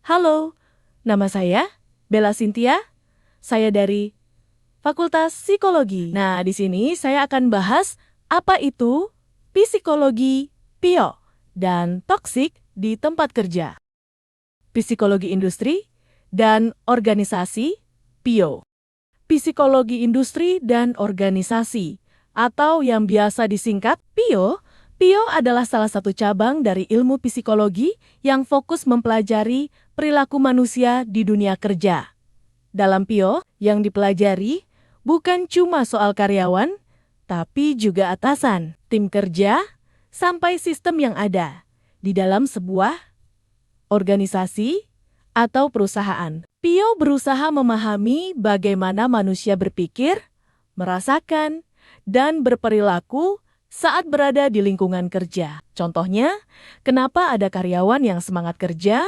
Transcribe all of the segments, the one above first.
Halo, nama saya Bella Cynthia. Saya dari Fakultas Psikologi. Nah, di sini saya akan bahas apa itu psikologi PIO dan toksik di tempat kerja. Psikologi industri dan organisasi PIO. Psikologi industri dan organisasi atau yang biasa disingkat PIO. PIO adalah salah satu cabang dari ilmu psikologi yang fokus mempelajari perilaku manusia di dunia kerja. Dalam PIO, yang dipelajari bukan cuma soal karyawan, tapi juga atasan, tim kerja, sampai sistem yang ada di dalam sebuah organisasi atau perusahaan. PIO berusaha memahami bagaimana manusia berpikir, merasakan, dan berperilaku saat berada di lingkungan kerja. Contohnya, kenapa ada karyawan yang semangat kerja,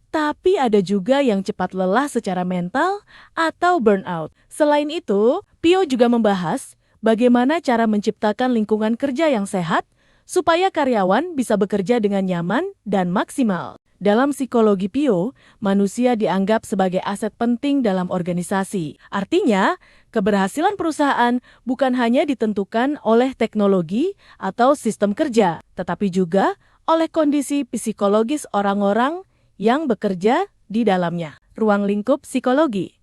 tapi ada juga yang cepat lelah secara mental atau burnout. Selain itu, PIO juga membahas bagaimana cara menciptakan lingkungan kerja yang sehat supaya karyawan bisa bekerja dengan nyaman dan maksimal. Dalam psikologi PIO, manusia dianggap sebagai aset penting dalam organisasi. Artinya, keberhasilan perusahaan bukan hanya ditentukan oleh teknologi atau sistem kerja, tetapi juga oleh kondisi psikologis orang-orang yang bekerja di dalamnya. Ruang lingkup psikologi.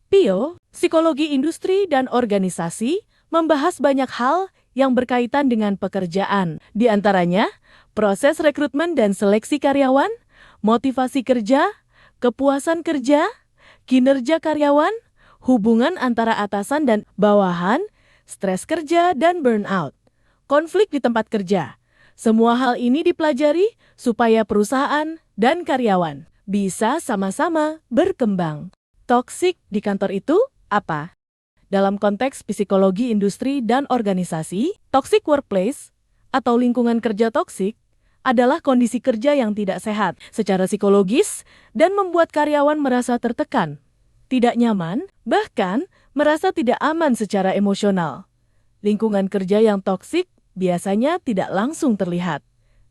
PIO, psikologi industri dan organisasi, membahas banyak hal yang berkaitan dengan pekerjaan. Di antaranya, proses rekrutmen dan seleksi karyawan, motivasi kerja, kepuasan kerja, kinerja karyawan, hubungan antara atasan dan bawahan, stres kerja dan burnout, konflik di tempat kerja. Semua hal ini dipelajari supaya perusahaan dan karyawan bisa sama-sama berkembang. Toksik di kantor itu apa? Dalam konteks psikologi industri dan organisasi, toxic workplace atau lingkungan kerja toksik adalah kondisi kerja yang tidak sehat secara psikologis dan membuat karyawan merasa tertekan, tidak nyaman, bahkan merasa tidak aman secara emosional. Lingkungan kerja yang toksik biasanya tidak langsung terlihat,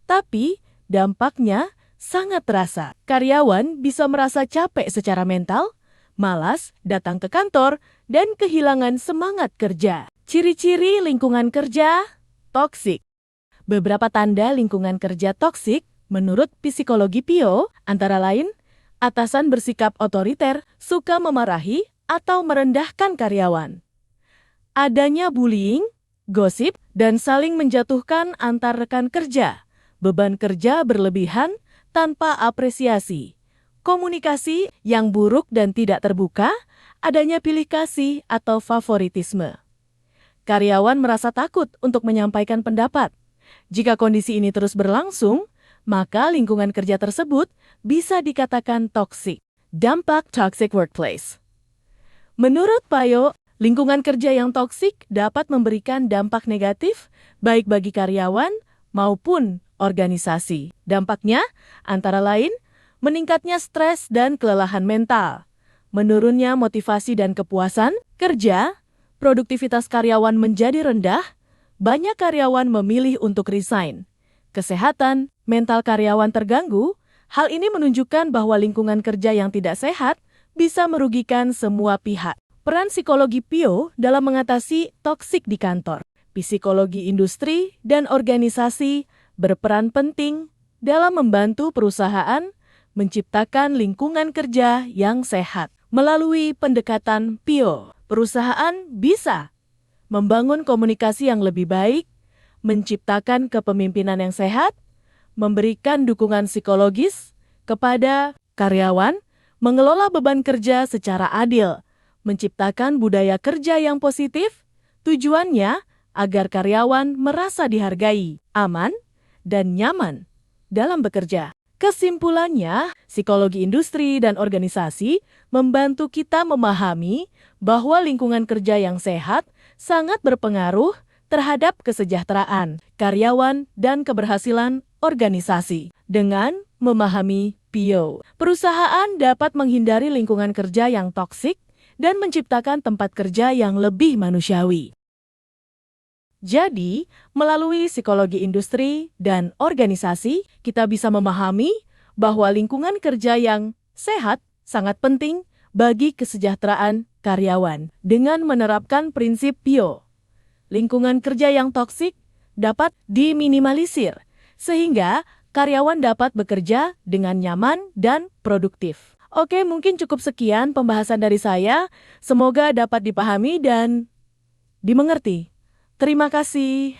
tapi dampaknya sangat terasa. Karyawan bisa merasa capek secara mental, malas datang ke kantor, dan kehilangan semangat kerja. Ciri-ciri lingkungan kerja toksik. Beberapa tanda lingkungan kerja toksik menurut psikologi PIO antara lain, atasan bersikap otoriter, suka memarahi atau merendahkan karyawan. Adanya bullying, gosip, dan saling menjatuhkan antar rekan kerja, beban kerja berlebihan tanpa apresiasi, komunikasi yang buruk dan tidak terbuka, adanya pilih kasih atau favoritisme. Karyawan merasa takut untuk menyampaikan pendapat. Jika kondisi ini terus berlangsung, maka lingkungan kerja tersebut bisa dikatakan toksik. Dampak toxic workplace. Menurut PIO, lingkungan kerja yang toksik dapat memberikan dampak negatif baik bagi karyawan maupun organisasi. Dampaknya antara lain meningkatnya stres dan kelelahan mental, menurunnya motivasi dan kepuasan kerja, produktivitas karyawan menjadi rendah, banyak karyawan memilih untuk resign, kesehatan mental karyawan terganggu. Hal ini menunjukkan bahwa lingkungan kerja yang tidak sehat bisa merugikan semua pihak. Peran psikologi PIO dalam mengatasi toksik di kantor. Psikologi industri dan organisasi berperan penting dalam membantu perusahaan menciptakan lingkungan kerja yang sehat. Melalui pendekatan PIO, perusahaan bisa membangun komunikasi yang lebih baik, menciptakan kepemimpinan yang sehat, memberikan dukungan psikologis kepada karyawan, mengelola beban kerja secara adil, menciptakan budaya kerja yang positif, tujuannya agar karyawan merasa dihargai, aman, dan nyaman dalam bekerja. Kesimpulannya, psikologi industri dan organisasi membantu kita memahami bahwa lingkungan kerja yang sehat sangat berpengaruh terhadap kesejahteraan karyawan dan keberhasilan organisasi. Dengan memahami PIO, perusahaan dapat menghindari lingkungan kerja yang toksik dan menciptakan tempat kerja yang lebih manusiawi. Jadi, melalui psikologi industri dan organisasi, kita bisa memahami bahwa lingkungan kerja yang sehat sangat penting bagi kesejahteraan karyawan. Dengan menerapkan prinsip PIO, lingkungan kerja yang toksik dapat diminimalisir, sehingga karyawan dapat bekerja dengan nyaman dan produktif. Oke, mungkin cukup sekian pembahasan dari saya. Semoga dapat dipahami dan dimengerti. Terima kasih.